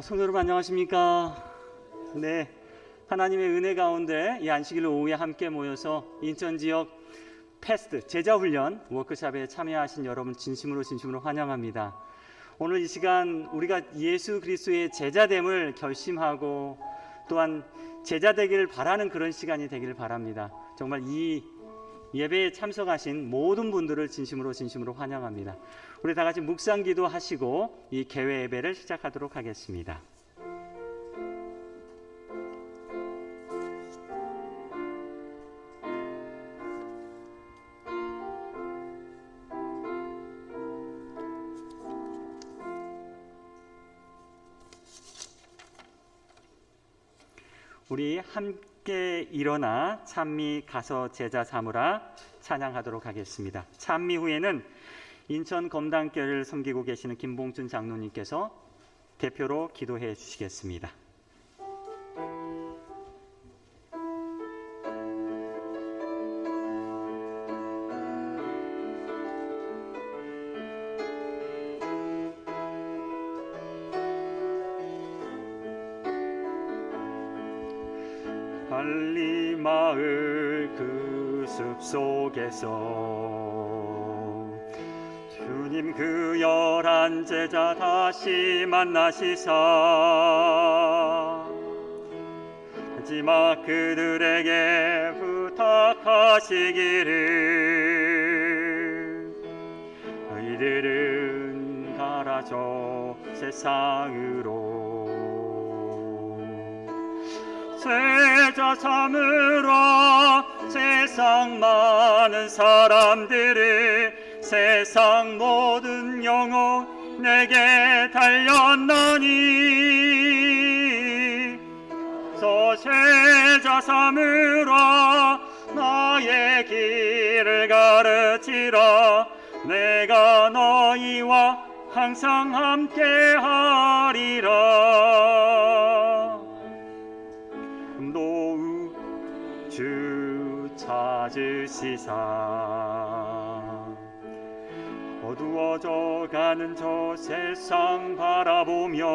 성도 여러분 안녕하십니까? 네, 하나님의 은혜 가운데 이 안식일 오후에 함께 모여서 인천 지역 패스트 제자훈련 워크숍에 참여하신 여러분 진심으로 환영합니다. 오늘 이 시간 우리가 예수 그리스도의 제자됨을 결심하고 또한 제자되기를 바라는 그런 시간이 되기를 바랍니다. 정말 이 예배에 참석하신 모든 분들을 진심으로 환영합니다. 우리 다 같이 묵상기도 하시고 이 개회 예배를 시작하도록 하겠습니다. 우리 함께 일어나 찬미 가서 제자 삼으라 찬양하도록 하겠습니다. 찬미 후에는 인천 검단교회를 섬기고 계시는 김봉준 장로님께서 대표로 기도해 주시겠습니다. 할리마을 그 숲속에서 주님 그 11 제자 다시 만나시사 마지막 그들에게 부탁하시기를 너희들은 가라져 세상으로 제자 삼으라 세상 많은 사람들을 세상 모든 영혼 내게 달렸나니 저 제자 삼으라 나의 길을 가르치라 내가 너희와 항상 함께 하리라 노우 주 찾으시사 어두워져 가는 저 세상 바라보며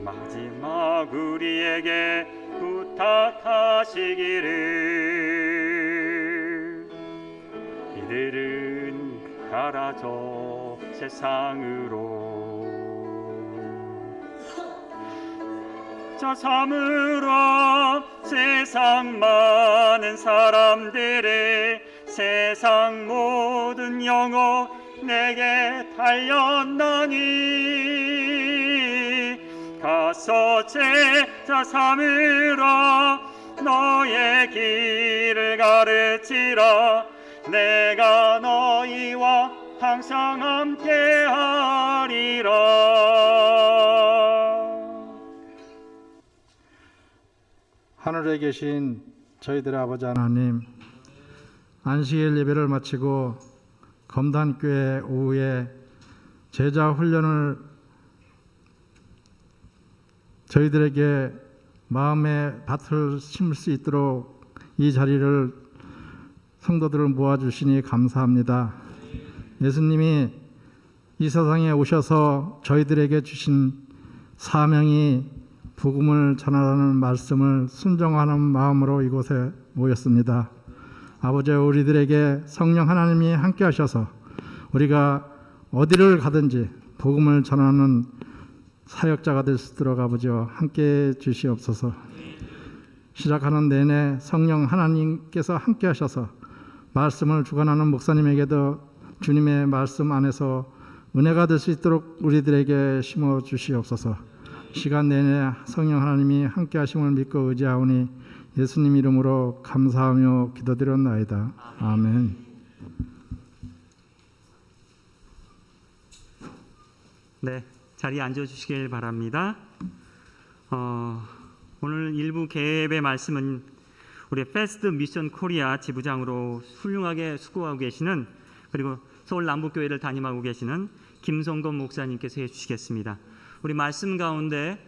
마지막 우리에게 부탁하시기를 이들은 가라져 세상으로 자 삼으라 세상 많은 사람들을 세상 모든 영혼 내게 달렸나니 가서 제자 삼으라 너의 길을 가르치라 내가 너희와 항상 함께 하리라. 하늘에 계신 저희들의 아버지 하나님, 안식일 예배를 마치고 검단교회 오후에 제자 훈련을 저희들에게 마음의 밭을 심을 수 있도록 이 자리를 성도들을 모아주시니 감사합니다. 예수님이 이 세상에 오셔서 저희들에게 주신 사명이 복음을 전하라는 말씀을 순종하는 마음으로 이곳에 모였습니다. 아버지, 우리들에게 성령 하나님이 함께 하셔서 우리가 어디를 가든지 복음을 전하는 사역자가 될 수 있도록 아버지와 함께 주시옵소서. 시작하는 내내 성령 하나님께서 함께 하셔서 말씀을 주관하는 목사님에게도 주님의 말씀 안에서 은혜가 될 수 있도록 우리들에게 심어 주시옵소서. 시간 내내 성령 하나님이 함께 하심을 믿고 의지하오니 예수님 이름으로 감사하며 기도드렸나이다. 아멘. 네, 자리에 앉아주시길 바랍니다. 오늘 일부 개회의 말씀은 우리 패스트 미션 코리아 지부장으로 훌륭하게 수고하고 계시는 그리고 서울 남북교회를 담임하고 계시는 김성건 목사님께서 해주시겠습니다. 우리 말씀 가운데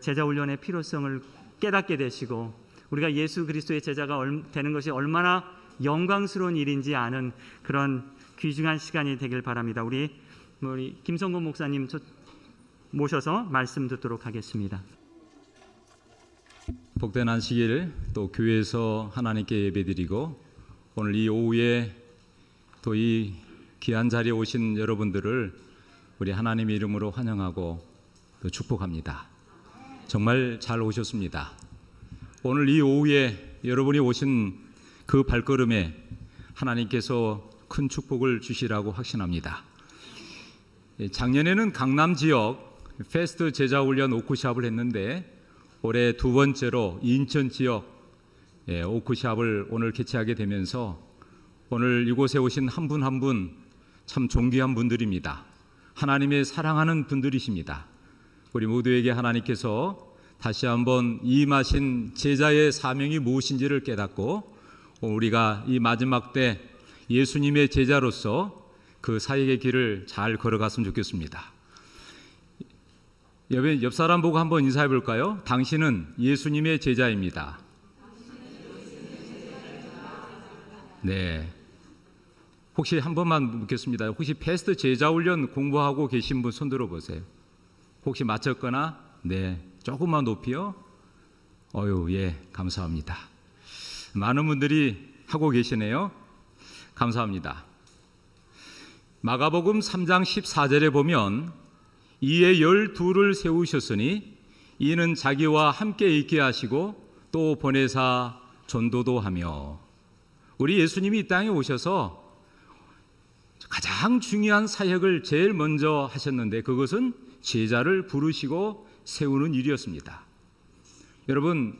제자훈련의 필요성을 깨닫게 되시고 우리가 예수 그리스도의 제자가 되는 것이 얼마나 영광스러운 일인지 아는 그런 귀중한 시간이 되길 바랍니다. 우리 우리 김성곤 목사님 모셔서 말씀 듣도록 하겠습니다. 복된 안식일 또 교회에서 하나님께 예배드리고 오늘 이 오후에 또 이 귀한 자리에 오신 여러분들을 우리 하나님의 이름으로 환영하고 또 축복합니다. 정말 잘 오셨습니다. 오늘 이 오후에 여러분이 오신 그 발걸음에 하나님께서 큰 축복을 주시라고 확신합니다. 작년에는 강남 지역 패스트 제자훈련 오크샵을 했는데 올해 두 번째로 인천 지역 오크샵을 오늘 개최하게 되면서 오늘 이곳에 오신 한 분 한 분 참 존귀한 분들입니다. 하나님의 사랑하는 분들이십니다. 우리 모두에게 하나님께서 다시 한번 임하신 제자의 사명이 무엇인지를 깨닫고 우리가 이 마지막 때 예수님의 제자로서 그 사역의 길을 잘 걸어갔으면 좋겠습니다. 옆 사람 보고 한번 인사해 볼까요? 당신은 예수님의 제자입니다. 네. 혹시 한 번만 묻겠습니다. 혹시 패스트 제자훈련 공부하고 계신 분 손 들어보세요. 혹시 마쳤거나? 네. 조금만 높이요? 예, 감사합니다. 많은 분들이 하고 계시네요. 감사합니다. 마가복음 3장 14절에 보면 이에 12를 세우셨으니 이는 자기와 함께 있게 하시고 또 보내사 전도도 하며. 우리 예수님이 이 땅에 오셔서 가장 중요한 사역을 제일 먼저 하셨는데 그것은 제자를 부르시고 세우는 일이었습니다. 여러분,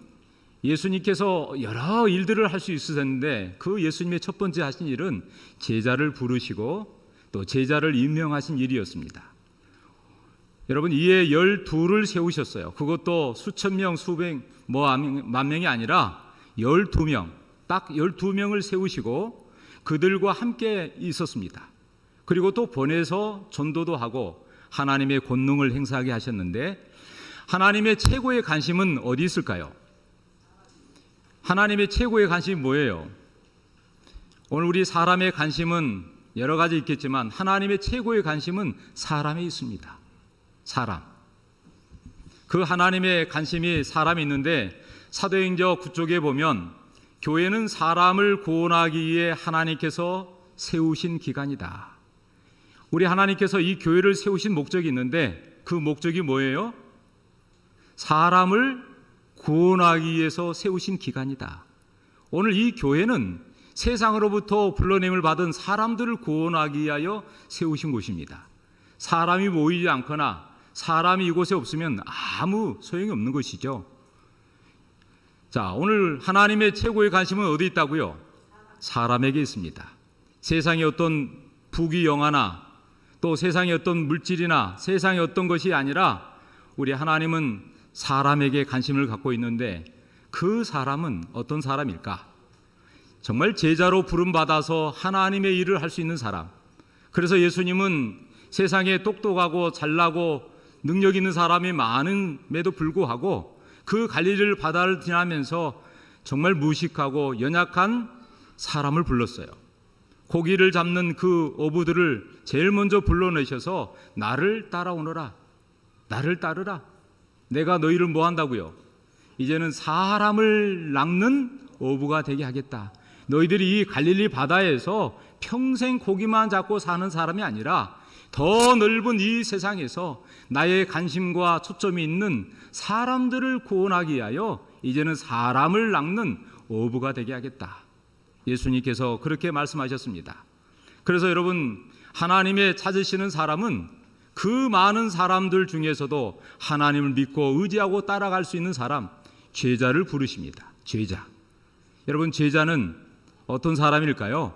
예수님께서 여러 일들을 할 수 있으셨는데 그 예수님의 첫 번째 하신 일은 제자를 부르시고 또 제자를 임명하신 일이었습니다. 여러분, 이에 12를 세우셨어요. 그것도 수천 명, 수백, 만 명이 아니라 12명, 딱 12명을 세우시고 그들과 함께 있었습니다. 그리고 또 보내서 전도도 하고 하나님의 권능을 행사하게 하셨는데 하나님의 최고의 관심은 어디 있을까요? 하나님의 최고의 관심이 뭐예요? 오늘 우리 사람의 관심은 여러 가지 있겠지만 하나님의 최고의 관심은 사람에 있습니다. 사람. 그 하나님의 관심이 사람이 있는데 사도행전 9쪽에 보면 교회는 사람을 구원하기 위해 하나님께서 세우신 기관이다. 우리 하나님께서 이 교회를 세우신 목적이 있는데 그 목적이 뭐예요? 사람을 구원하기 위해서 세우신 기관이다. 오늘 이 교회는 세상으로부터 불러냄을 받은 사람들을 구원하기 위하여 세우신 곳입니다. 사람이 모이지 않거나 사람이 이곳에 없으면 아무 소용이 없는 것이죠. 자, 오늘 하나님의 최고의 관심은 어디 있다고요? 사람에게 있습니다. 세상의 어떤 부귀영화나 또 세상의 어떤 물질이나 세상의 어떤 것이 아니라 우리 하나님은 사람에게 관심을 갖고 있는데 그 사람은 어떤 사람일까? 정말 제자로 부름받아서 하나님의 일을 할 수 있는 사람. 그래서 예수님은 세상에 똑똑하고 잘나고 능력 있는 사람이 많음에도 불구하고 그 갈릴리 바다를 지나면서 정말 무식하고 연약한 사람을 불렀어요. 고기를 잡는 그 어부들을 제일 먼저 불러내셔서 나를 따라오너라. 나를 따르라. 내가 너희를 뭐 한다고요? 이제는 사람을 낚는 어부가 되게 하겠다. 너희들이 이 갈릴리 바다에서 평생 고기만 잡고 사는 사람이 아니라 더 넓은 이 세상에서 나의 관심과 초점이 있는 사람들을 구원하기 위하여 이제는 사람을 낚는 어부가 되게 하겠다. 예수님께서 그렇게 말씀하셨습니다. 그래서 여러분, 하나님의 찾으시는 사람은 그 많은 사람들 중에서도 하나님을 믿고 의지하고 따라갈 수 있는 사람, 제자를 부르십니다. 제자. 여러분, 제자는 어떤 사람일까요?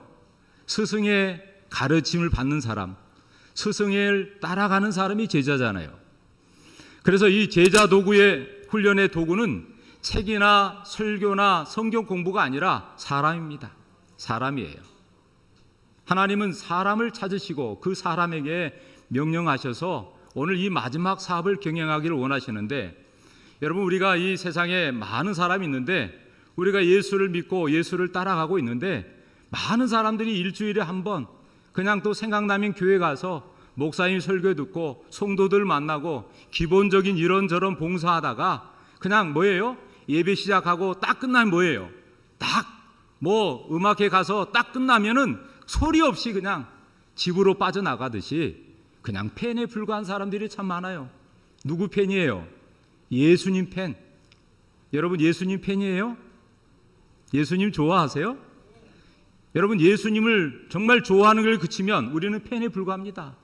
스승의 가르침을 받는 사람, 스승을 따라가는 사람이 제자잖아요. 그래서 이 제자 도구의 훈련의 도구는 책이나 설교나 성경 공부가 아니라 사람입니다. 사람이에요. 하나님은 사람을 찾으시고 그 사람에게 명령하셔서 오늘 이 마지막 사업을 경영하기를 원하시는데, 여러분, 우리가 이 세상에 많은 사람이 있는데 우리가 예수를 믿고 예수를 따라가고 있는데 많은 사람들이 일주일에 한 번 그냥 또 생각나면 교회 가서 목사님 설교 듣고 성도들 만나고 기본적인 이런저런 봉사하다가 그냥 뭐예요? 예배 시작하고 딱 끝나면 뭐예요? 딱 뭐 음악회 가서 딱 끝나면은 소리 없이 그냥 집으로 빠져나가듯이 그냥 팬에 불과한 사람들이 참 많아요. 누구 팬이에요? 예수님 팬. 여러분 예수님 팬이에요? 예수님 좋아하세요? 여러분 예수님을 정말 좋아하는 걸 그치면 우리는 팬에 불과합니다.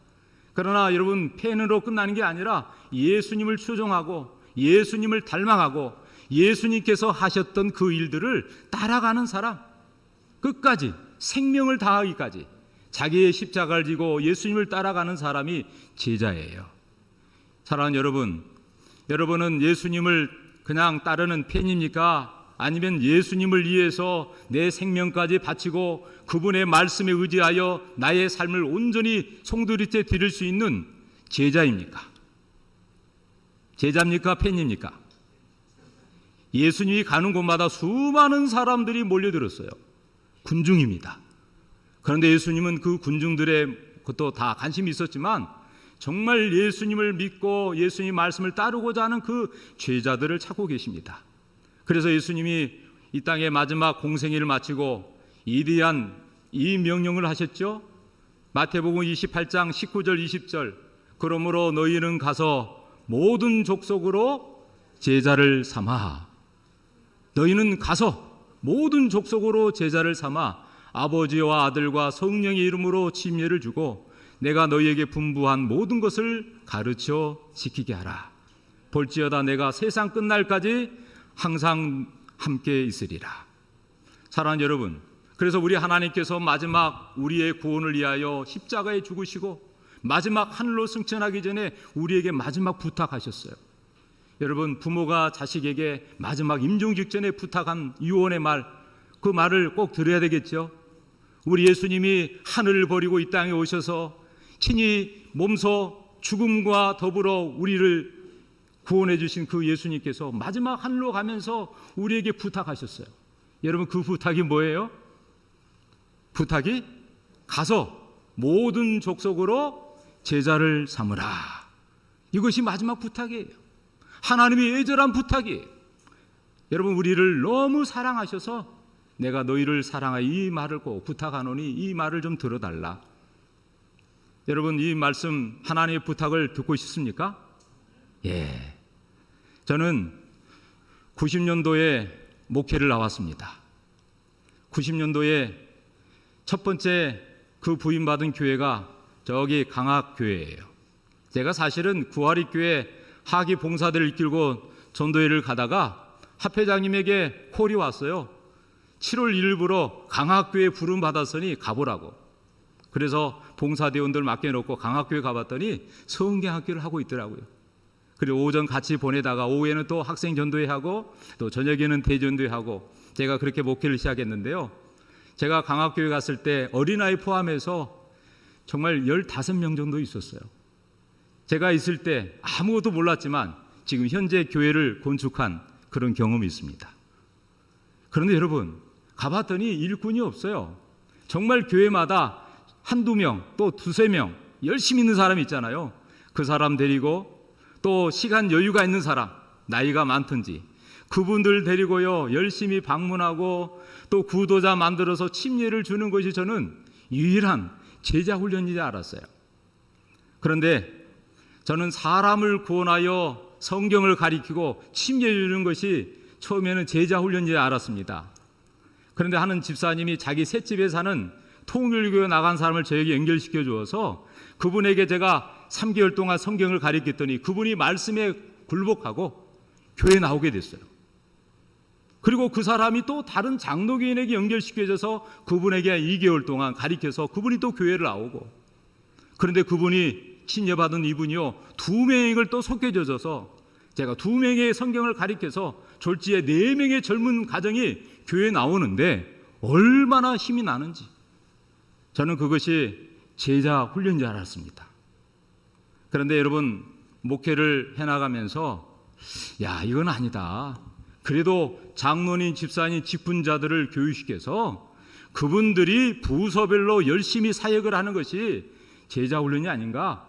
그러나 여러분 팬으로 끝나는 게 아니라 예수님을 추종하고 예수님을 닮아가고 예수님께서 하셨던 그 일들을 따라가는 사람, 끝까지 생명을 다하기까지 자기의 십자가를 지고 예수님을 따라가는 사람이 제자예요. 사랑하는 여러분, 여러분은 예수님을 그냥 따르는 팬입니까? 아니면 예수님을 위해서 내 생명까지 바치고 그분의 말씀에 의지하여 나의 삶을 온전히 송두리째 드릴 수 있는 제자입니까? 제자입니까? 팬입니까? 예수님이 가는 곳마다 수많은 사람들이 몰려들었어요. 군중입니다. 그런데 예수님은 그 군중들의 것도 다 관심이 있었지만 정말 예수님을 믿고 예수님 말씀을 따르고자 하는 그 제자들을 찾고 계십니다. 그래서 예수님이 이 땅의 마지막 공생애를 마치고 위대한 이 명령을 하셨죠. 마태복음 28장 19절 20절 그러므로 너희는 가서 모든 족속으로 제자를 삼아. 너희는 가서 모든 족속으로 제자를 삼아 아버지와 아들과 성령의 이름으로 침례를 주고 내가 너희에게 분부한 모든 것을 가르쳐 지키게 하라. 볼지어다 내가 세상 끝날까지 항상 함께 있으리라. 사랑하는 여러분, 그래서 우리 하나님께서 마지막 우리의 구원을 위하여 십자가에 죽으시고 마지막 하늘로 승천하기 전에 우리에게 마지막 부탁하셨어요. 여러분, 부모가 자식에게 마지막 임종 직전에 부탁한 유언의 말, 그 말을 꼭 들어야 되겠죠. 우리 예수님이 하늘을 버리고 이 땅에 오셔서 친히 몸소 죽음과 더불어 우리를 구원해 주신 그 예수님께서 마지막 하늘로 가면서 우리에게 부탁하셨어요. 여러분, 그 부탁이 뭐예요? 부탁이 가서 모든 족속으로 제자를 삼으라. 이것이 마지막 부탁이에요. 하나님의 애절한 부탁이에요. 여러분, 우리를 너무 사랑하셔서 내가 너희를 사랑하여 이 말을 꼭 부탁하노니 이 말을 좀 들어달라. 여러분, 이 말씀 하나님의 부탁을 듣고 싶습니까? 예. 저는 90년도에 목회를 나왔습니다. 90년도에 첫 번째 그 부임받은 교회가 저기 강학교회예요. 제가 사실은 구하리교회 하기 봉사들을 이끌고 전도회를 가다가 합회장님에게 콜이 왔어요. 7월 1일부로 강학교회 부름 받았으니 가보라고. 그래서 봉사대원들 맡겨놓고 강학교회 가봤더니 성경학교를 하고 있더라고요. 그리고 오전 같이 보내다가 오후에는 또 학생 전도회 하고 또 저녁에는 대전도회 하고 제가 그렇게 목회를 시작했는데요. 제가 강학교회 갔을 때 어린아이 포함해서 정말 15명 정도 있었어요. 제가 있을 때 아무것도 몰랐지만 지금 현재 교회를 건축한 그런 경험이 있습니다. 그런데 여러분, 가봤더니 일꾼이 없어요. 정말 교회마다 한두 명, 또 두세 명 열심히 있는 사람이 있잖아요. 그 사람 데리고 또 시간 여유가 있는 사람, 나이가 많든지 그분들 데리고요 열심히 방문하고 또 구도자 만들어서 침례를 주는 것이 저는 유일한 제자 훈련이지 알았어요. 그런데 저는 사람을 구원하여 성경을 가리키고 침례 주는 것이 처음에는 제자 훈련인지 알았습니다. 그런데 하는 집사님이 자기 셋집에 사는 통일교회 나간 사람을 저에게 연결시켜 주어서 그분에게 제가 3개월 동안 성경을 가리켰더니 그분이 말씀에 굴복하고 교회에 나오게 됐어요. 그리고 그 사람이 또 다른 장로교인에게 연결시켜줘서 그분에게 2개월 동안 가리켜서 그분이 또 교회를 나오고, 그런데 그분이 침례받은 이분이요 2명을 또 속해줘서 제가 2명의 성경을 가리켜서 졸지에 4명의 젊은 가정이 교회에 나오는데 얼마나 힘이 나는지 저는 그것이 제자 훈련인 줄 알았습니다. 그런데 여러분, 목회를 해나가면서 야, 이건 아니다. 그래도 장로님, 집사님, 직분자들을 교육시켜서 그분들이 부서별로 열심히 사역을 하는 것이 제자 훈련이 아닌가?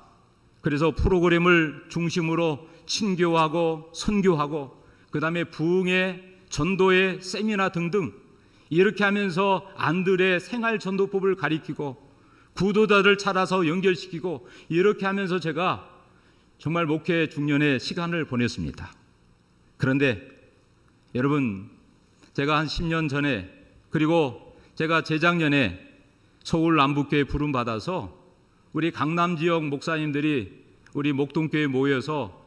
그래서 프로그램을 중심으로 친교하고 선교하고 그다음에 부흥회, 전도회, 세미나 등등 이렇게 하면서 안들의 생활 전도법을 가리키고 구도자를 찾아서 연결시키고 이렇게 하면서 제가 정말 목회 중년의 시간을 보냈습니다. 그런데 여러분, 제가 한 10년 전에 그리고 제가 재작년에 서울 남북교회 부름 받아서 우리 강남 지역 목사님들이 우리 목동교회에 모여서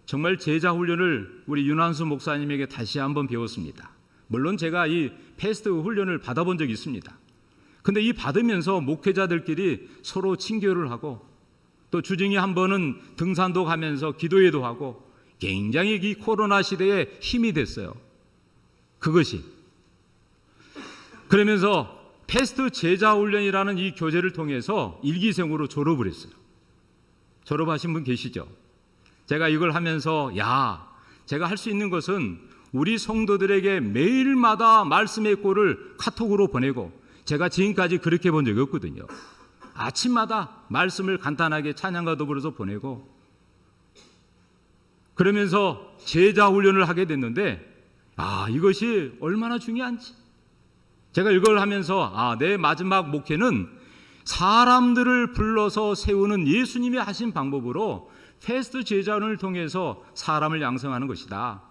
정말 제자 훈련을 우리 윤한수 목사님에게 다시 한번 배웠습니다. 물론 제가 이 패스트 훈련을 받아본 적이 있습니다. 근데 이 받으면서 목회자들끼리 서로 친교를 하고 또 주중에 한 번은 등산도 가면서 기도회도 하고 굉장히 이 코로나 시대에 힘이 됐어요. 그것이. 그러면서 패스트 제자 훈련이라는 이 교재를 통해서 일기생으로 졸업을 했어요. 졸업하신 분 계시죠? 제가 이걸 하면서 제가 할 수 있는 것은 우리 성도들에게 매일마다 말씀의 꼴을 카톡으로 보내고 제가 지금까지 그렇게 본 적이 없거든요. 아침마다 말씀을 간단하게 찬양과 더불어서 보내고 그러면서 제자 훈련을 하게 됐는데 이것이 얼마나 중요한지 제가 이걸 하면서 내 마지막 목회는 사람들을 불러서 세우는 예수님이 하신 방법으로 패스트 제자훈련을 통해서 사람을 양성하는 것이다.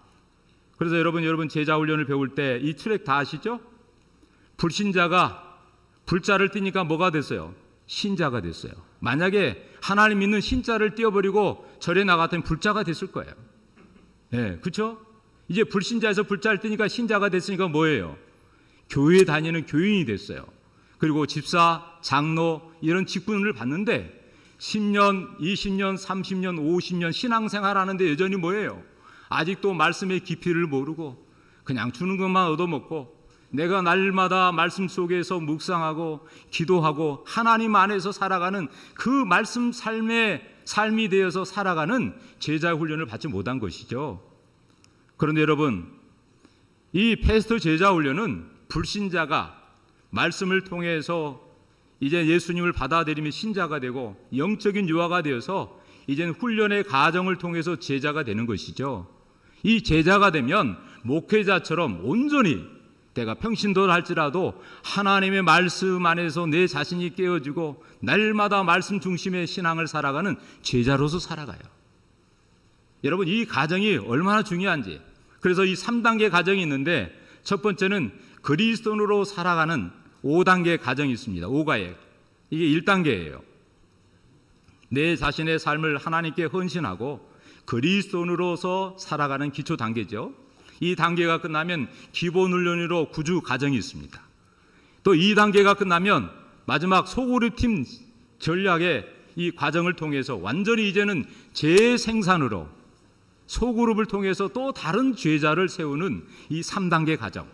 그래서 여러분 제자 훈련을 배울 때 이 트랙 다 아시죠? 불신자가 불자를 띄니까 뭐가 됐어요? 신자가 됐어요. 만약에 하나님 믿는 신자를 띄워버리고 절에 나갔더니 불자가 됐을 거예요. 그렇죠? 이제 불신자에서 불자를 띄니까 신자가 됐으니까 뭐예요? 교회에 다니는 교인이 됐어요. 그리고 집사, 장로 이런 직분을 받는데 10년, 20년, 30년, 50년 신앙생활 하는데 여전히 뭐예요? 아직도 말씀의 깊이를 모르고 그냥 주는 것만 얻어먹고 내가 날마다 말씀 속에서 묵상하고 기도하고 하나님 안에서 살아가는 그 말씀 삶이 되어서 살아가는 제자 훈련을 받지 못한 것이죠. 그런데 여러분, 이 패스트 제자 훈련은 불신자가 말씀을 통해서 이제 예수님을 받아들이면 신자가 되고 영적인 유아가 되어서 이제는 훈련의 과정을 통해서 제자가 되는 것이죠. 이 제자가 되면 목회자처럼 온전히 내가 평신도를 할지라도 하나님의 말씀 안에서 내 자신이 깨어지고 날마다 말씀 중심의 신앙을 살아가는 제자로서 살아가요. 여러분, 이 과정이 얼마나 중요한지. 그래서 이 3단계 과정이 있는데 첫 번째는 그리스도인으로 살아가는 5단계 과정이 있습니다. 5가액. 이게 1단계예요. 내 자신의 삶을 하나님께 헌신하고 그리스도인으로서 살아가는 기초 단계죠. 이 단계가 끝나면 기본 훈련으로 구주 과정이 있습니다. 또 2단계가 끝나면 마지막 소그룹팀 전략의 이 과정을 통해서 완전히 이제는 재생산으로 소그룹을 통해서 또 다른 제자를 세우는 이 3단계 과정.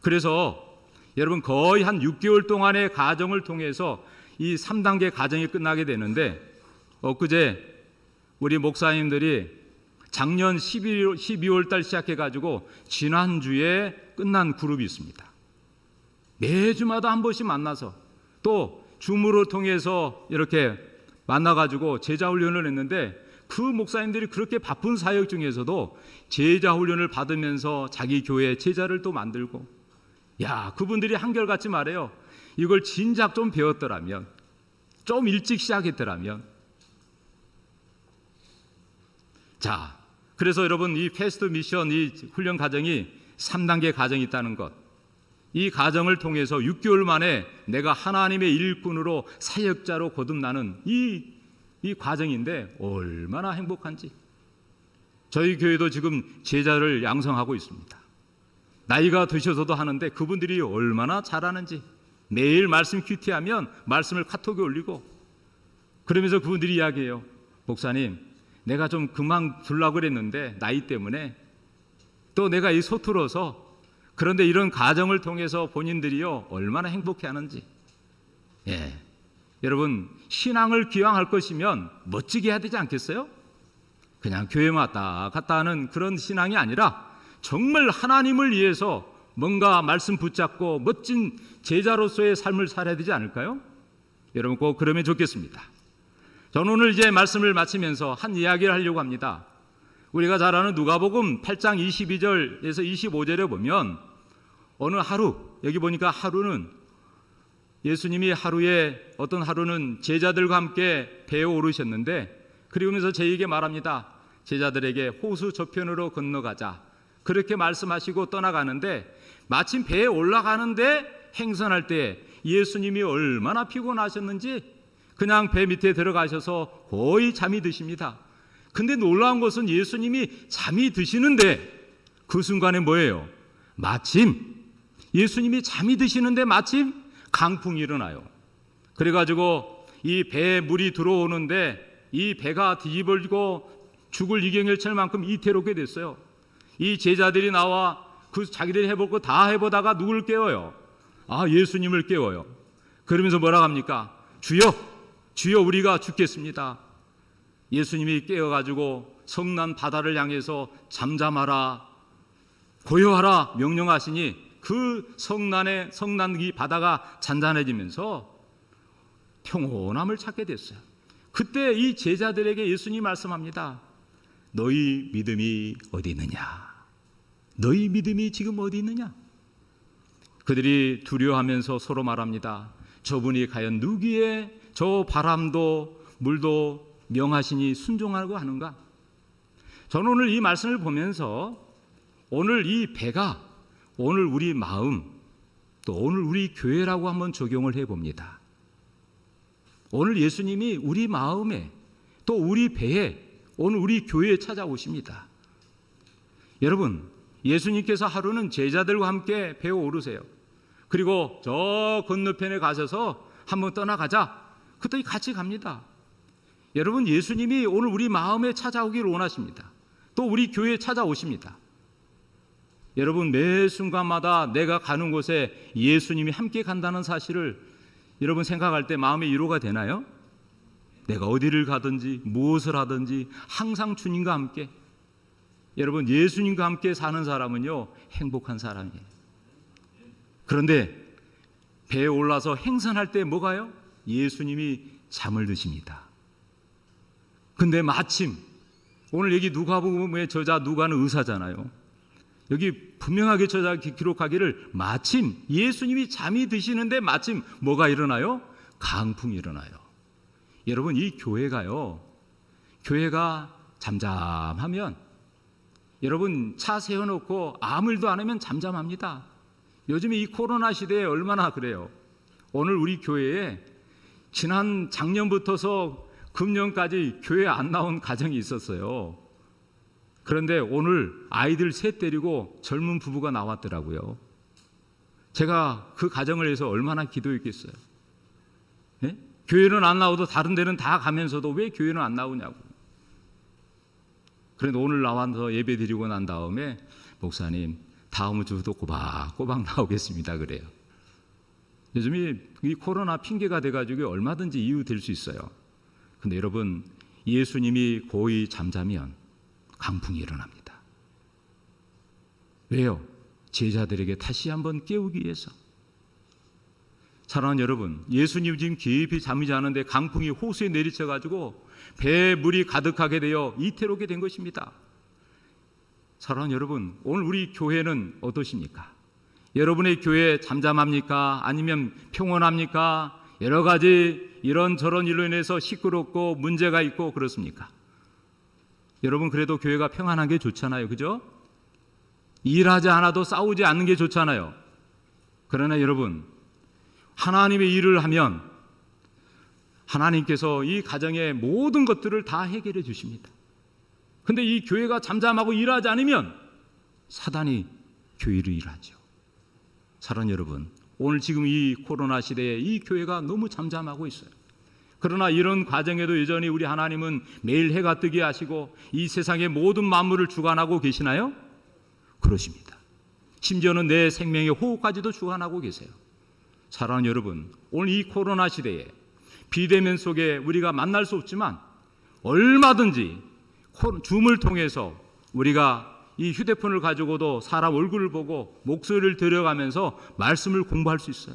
그래서 여러분 거의 한 6개월 동안의 과정을 통해서 이 3단계 과정이 끝나게 되는데 엊그제 우리 목사님들이 작년 12월 달 시작해가지고 지난주에 끝난 그룹이 있습니다. 매주마다 한 번씩 만나서 또 줌으로 통해서 이렇게 만나가지고 제자훈련을 했는데 그 목사님들이 그렇게 바쁜 사역 중에서도 제자훈련을 받으면서 자기 교회 제자를 또 만들고 그분들이 한결같이 말해요. 이걸 진작 좀 배웠더라면 좀 일찍 시작했더라면 그래서 여러분 이 패스트 미션 이 훈련 과정이 3단계 과정이 있다는 것, 이 과정을 통해서 6개월 만에 내가 하나님의 일꾼으로 사역자로 거듭나는 이 과정인데 얼마나 행복한지. 저희 교회도 지금 제자를 양성하고 있습니다. 나이가 드셔서도 하는데 그분들이 얼마나 잘하는지 매일 말씀 큐티하면 말씀을 카톡에 올리고 그러면서 그분들이 이야기해요. 목사님, 내가 좀 그만두려고 그랬는데 나이 때문에 또 내가 이 서툴어서 그런데 이런 과정을 통해서 본인들이요 얼마나 행복해하는지. 여러분 신앙을 기왕할 것이면 멋지게 해야 되지 않겠어요? 그냥 교회 왔다 갔다 하는 그런 신앙이 아니라 정말 하나님을 위해서 뭔가 말씀 붙잡고 멋진 제자로서의 삶을 살아야 되지 않을까요? 여러분 꼭 그러면 좋겠습니다. 저는 오늘 이제 말씀을 마치면서 한 이야기를 하려고 합니다. 우리가 잘 아는 누가복음 8장 22절에서 25절에 보면 어느 하루, 여기 보니까 하루는 예수님이 어떤 하루는 제자들과 함께 배에 오르셨는데, 그리고면서 저에게 말합니다. 제자들에게 호수 저편으로 건너가자. 그렇게 말씀하시고 떠나가는데, 마침 배에 올라가는데 행선할 때 예수님이 얼마나 피곤하셨는지 그냥 배 밑에 들어가셔서 거의 잠이 드십니다. 근데 놀라운 것은 예수님이 잠이 드시는데 그 순간에 뭐예요? 마침 예수님이 잠이 드시는데 마침 강풍이 일어나요. 그래가지고 이 배에 물이 들어오는데 이 배가 뒤집어지고 죽을 지경을 칠 만큼 이태롭게 됐어요. 이 제자들이 나와 그 자기들이 해볼 거 다 해보다가 누굴 깨워요? 예수님을 깨워요. 그러면서 뭐라 합니까? 주여 우리가 죽겠습니다. 예수님이 깨어가지고 성난 바다를 향해서 잠잠하라, 고요하라 명령하시니 그 성난 이 바다가 잔잔해지면서 평온함을 찾게 됐어요. 그때 이 제자들에게 예수님이 말씀합니다. 너희 믿음이 어디 있느냐? 너희 믿음이 지금 어디 있느냐? 그들이 두려워하면서 서로 말합니다. 저분이 과연 누구의 저 바람도 물도 명하시니 순종하고 하는가? 저는 오늘 이 말씀을 보면서 오늘 이 배가 오늘 우리 마음, 또 오늘 우리 교회라고 한번 적용을 해봅니다. 오늘 예수님이 우리 마음에 또 우리 배에 오늘 우리 교회에 찾아오십니다. 여러분, 예수님께서 하루는 제자들과 함께 배에 오르세요. 그리고 저 건너편에 가셔서 한번 떠나가자. 그때 같이 갑니다. 여러분, 예수님이 오늘 우리 마음에 찾아오기를 원하십니다. 또 우리 교회에 찾아오십니다. 여러분, 매 순간마다 내가 가는 곳에 예수님이 함께 간다는 사실을 여러분 생각할 때 마음의 위로가 되나요? 내가 어디를 가든지 무엇을 하든지 항상 주님과 함께, 여러분 예수님과 함께 사는 사람은요 행복한 사람이에요. 그런데 배에 올라서 행선할 때 뭐가요? 예수님이 잠을 드십니다. 근데 마침 오늘 여기 누가복음의 저자 누가는 의사잖아요. 여기 분명하게 저자 기록하기를 마침 예수님이 잠이 드시는데 마침 뭐가 일어나요? 강풍이 일어나요. 여러분, 이 교회가 잠잠하면, 여러분 차 세워놓고 아무 일도 안 하면 잠잠합니다. 요즘에 이 코로나 시대에 얼마나 그래요. 오늘 우리 교회에 지난 작년부터서 금년까지 교회 안 나온 가정이 있었어요. 그런데 오늘 아이들 셋 데리고 젊은 부부가 나왔더라고요. 제가 그 가정을 위해서 얼마나 기도했겠어요. 네? 교회는 안 나오도 다른 데는 다 가면서도 왜 교회는 안 나오냐고. 그런데 오늘 나와서 예배 드리고 난 다음에 목사님 다음 주도 꼬박꼬박 나오겠습니다 그래요. 요즘이 이 코로나 핑계가 돼가지고 얼마든지 이유 될 수 있어요. 근데 여러분, 예수님이 고이 잠자면 강풍이 일어납니다. 왜요? 제자들에게 다시 한번 깨우기 위해서. 사랑하는 여러분, 예수님 지금 깊이 잠이 자는데 강풍이 호수에 내리쳐가지고 배에 물이 가득하게 되어 이태롭게 된 것입니다. 사랑하는 여러분, 오늘 우리 교회는 어떠십니까? 여러분의 교회 잠잠합니까? 아니면 평온합니까? 여러 가지 이런저런 일로 인해서 시끄럽고 문제가 있고 그렇습니까? 여러분, 그래도 교회가 평안한 게 좋잖아요. 그죠? 일하지 않아도 싸우지 않는 게 좋잖아요. 그러나 여러분, 하나님의 일을 하면 하나님께서 이 가정의 모든 것들을 다 해결해 주십니다. 근데 이 교회가 잠잠하고 일하지 않으면 사단이 교회를 일하죠. 사랑하는 여러분, 오늘 지금 이 코로나 시대에 이 교회가 너무 잠잠하고 있어요. 그러나 이런 과정에도 여전히 우리 하나님은 매일 해가 뜨게 하시고 이 세상의 모든 만물을 주관하고 계시나요? 그러십니다. 심지어는 내 생명의 호흡까지도 주관하고 계세요. 사랑하는 여러분, 오늘 이 코로나 시대에 비대면 속에 우리가 만날 수 없지만 얼마든지 줌을 통해서 우리가 이 휴대폰을 가지고도 사람 얼굴을 보고 목소리를 들여가면서 말씀을 공부할 수 있어요.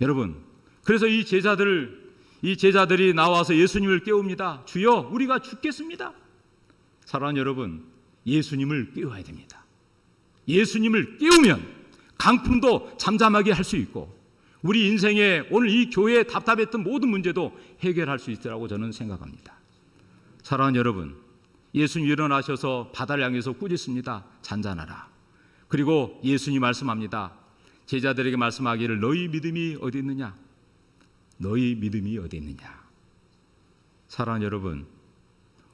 여러분, 그래서 이 제자들 이 제자들이 나와서 예수님을 깨웁니다. 주여, 우리가 죽겠습니다. 사랑하는 여러분, 예수님을 깨워야 됩니다. 예수님을 깨우면 강풍도 잠잠하게 할 수 있고 우리 인생에 오늘 이 교회에 답답했던 모든 문제도 해결할 수 있으라고 저는 생각합니다. 사랑하는 여러분, 예수님 일어나셔서 바다를 향해서 꾸짖습니다. 잔잔하라. 그리고 예수님 말씀합니다. 제자들에게 말씀하기를 너희 믿음이 어디 있느냐? 너희 믿음이 어디 있느냐? 사랑하는 여러분,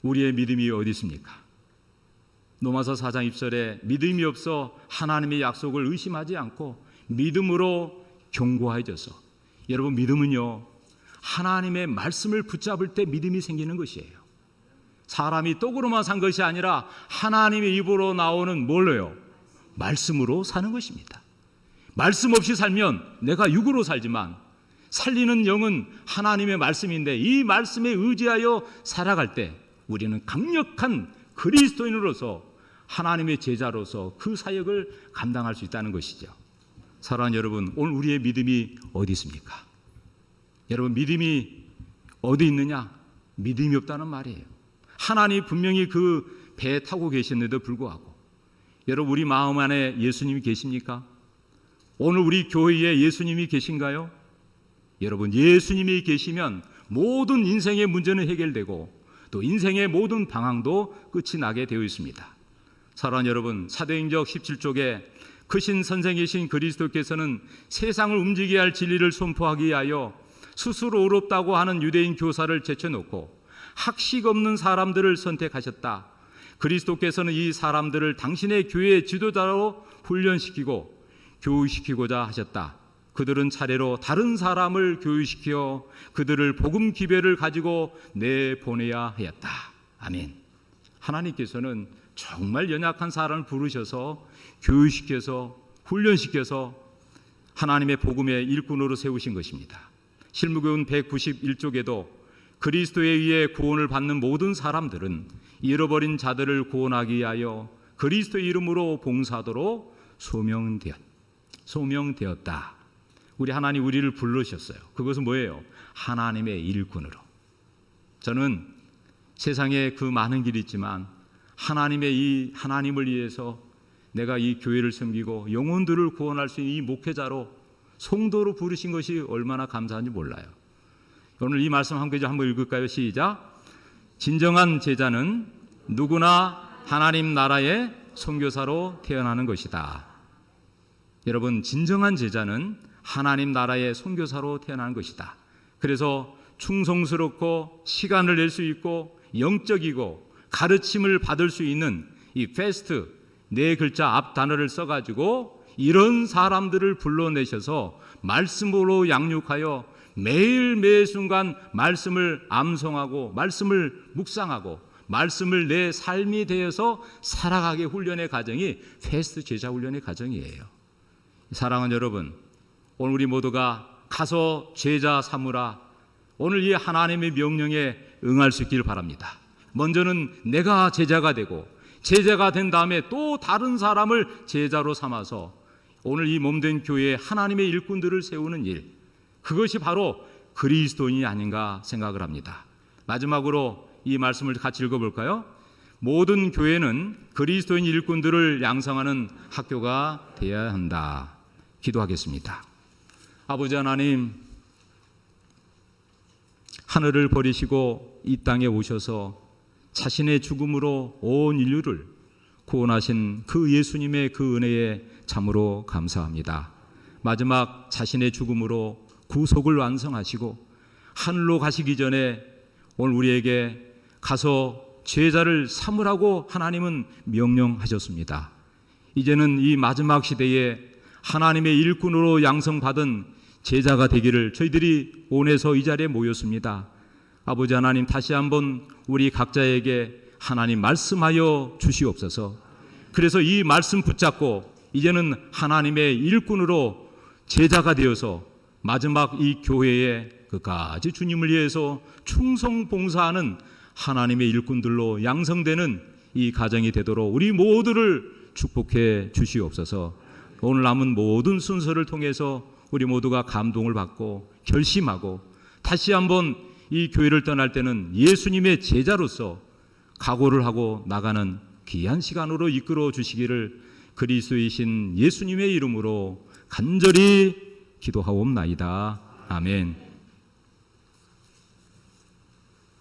우리의 믿음이 어디 있습니까? 로마서 4장 1절에 믿음이 없어 하나님의 약속을 의심하지 않고 믿음으로 견고해져서, 여러분 믿음은요 하나님의 말씀을 붙잡을 때 믿음이 생기는 것이에요. 사람이 떡으로만 산 것이 아니라 하나님의 입으로 나오는 뭘로요? 말씀으로 사는 것입니다. 말씀 없이 살면 내가 육으로 살지만 살리는 영은 하나님의 말씀인데 이 말씀에 의지하여 살아갈 때 우리는 강력한 그리스도인으로서 하나님의 제자로서 그 사역을 감당할 수 있다는 것이죠. 사랑하는 여러분, 오늘 우리의 믿음이 어디 있습니까? 여러분 믿음이 어디 있느냐? 믿음이 없다는 말이에요. 하나님 분명히 그 배에 타고 계셨는데도 불구하고 여러분 우리 마음 안에 예수님이 계십니까? 오늘 우리 교회에 예수님이 계신가요? 여러분 예수님이 계시면 모든 인생의 문제는 해결되고 또 인생의 모든 방황도 끝이 나게 되어 있습니다. 사랑하는 여러분, 사도행전 17쪽에 크신 선생이신 그리스도께서는 세상을 움직여야 할 진리를 선포하기 위하여 스스로 의롭다고 하는 유대인 교사를 제쳐놓고 학식 없는 사람들을 선택하셨다. 그리스도께서는 이 사람들을 당신의 교회의 지도자로 훈련시키고 교육시키고자 하셨다. 그들은 차례로 다른 사람을 교육시켜 그들을 복음 기별을 가지고 내보내야 하였다. 아멘. 하나님께서는 정말 연약한 사람을 부르셔서 교육시켜서 훈련시켜서 하나님의 복음의 일꾼으로 세우신 것입니다. 실무교훈 191쪽에도 그리스도에 의해 구원을 받는 모든 사람들은 잃어버린 자들을 구원하기 위하여 그리스도의 이름으로 봉사하도록 소명되었다. 우리 하나님 우리를 부르셨어요. 그것은 뭐예요? 하나님의 일꾼으로. 저는 세상에 그 많은 길이 있지만 하나님의 이 하나님을 위해서 내가 이 교회를 섬기고 영혼들을 구원할 수 있는 이 목회자로 성도로 부르신 것이 얼마나 감사한지 몰라요. 오늘 이 말씀 한 구절 한번 읽을까요? 시작. 진정한 제자는 누구나 하나님 나라의 선교사로 태어나는 것이다. 여러분, 진정한 제자는 하나님 나라의 선교사로 태어나는 것이다. 그래서 충성스럽고 시간을 낼 수 있고 영적이고 가르침을 받을 수 있는 이 패스트 네 글자 앞 단어를 써가지고 이런 사람들을 불러내셔서 말씀으로 양육하여 매일 매 순간 말씀을 암송하고 말씀을 묵상하고 말씀을 내 삶이 되어서 살아가게 훈련의 과정이 패스트 제자 훈련의 과정이에요. 사랑하는 여러분, 오늘 우리 모두가 가서 제자 삼으라. 오늘 이 하나님의 명령에 응할 수 있기를 바랍니다. 먼저는 내가 제자가 되고 제자가 된 다음에 또 다른 사람을 제자로 삼아서 오늘 이 몸된 교회에 하나님의 일꾼들을 세우는 일, 그것이 바로 그리스도인이 아닌가 생각을 합니다. 마지막으로 이 말씀을 같이 읽어볼까요? 모든 교회는 그리스도인 일꾼들을 양성하는 학교가 되어야 한다. 기도하겠습니다. 아버지 하나님, 하늘을 버리시고 이 땅에 오셔서 자신의 죽음으로 온 인류를 구원하신 그 예수님의 그 은혜에 참으로 감사합니다. 마지막 자신의 죽음으로 구속을 완성하시고 하늘로 가시기 전에 오늘 우리에게 가서 제자를 삼으라고 하나님은 명령하셨습니다. 이제는 이 마지막 시대에 하나님의 일꾼으로 양성받은 제자가 되기를 저희들이 원해서 이 자리에 모였습니다. 아버지 하나님, 다시 한번 우리 각자에게 하나님 말씀하여 주시옵소서. 그래서 이 말씀 붙잡고 이제는 하나님의 일꾼으로 제자가 되어서 마지막 이 교회에 끝까지 주님을 위해서 충성 봉사하는 하나님의 일꾼들로 양성되는 이 가정이 되도록 우리 모두를 축복해 주시옵소서. 오늘 남은 모든 순서를 통해서 우리 모두가 감동을 받고 결심하고 다시 한번 이 교회를 떠날 때는 예수님의 제자로서 각오를 하고 나가는 귀한 시간으로 이끌어 주시기를 그리스도이신 예수님의 이름으로 간절히 기도하옵나이다. 아멘.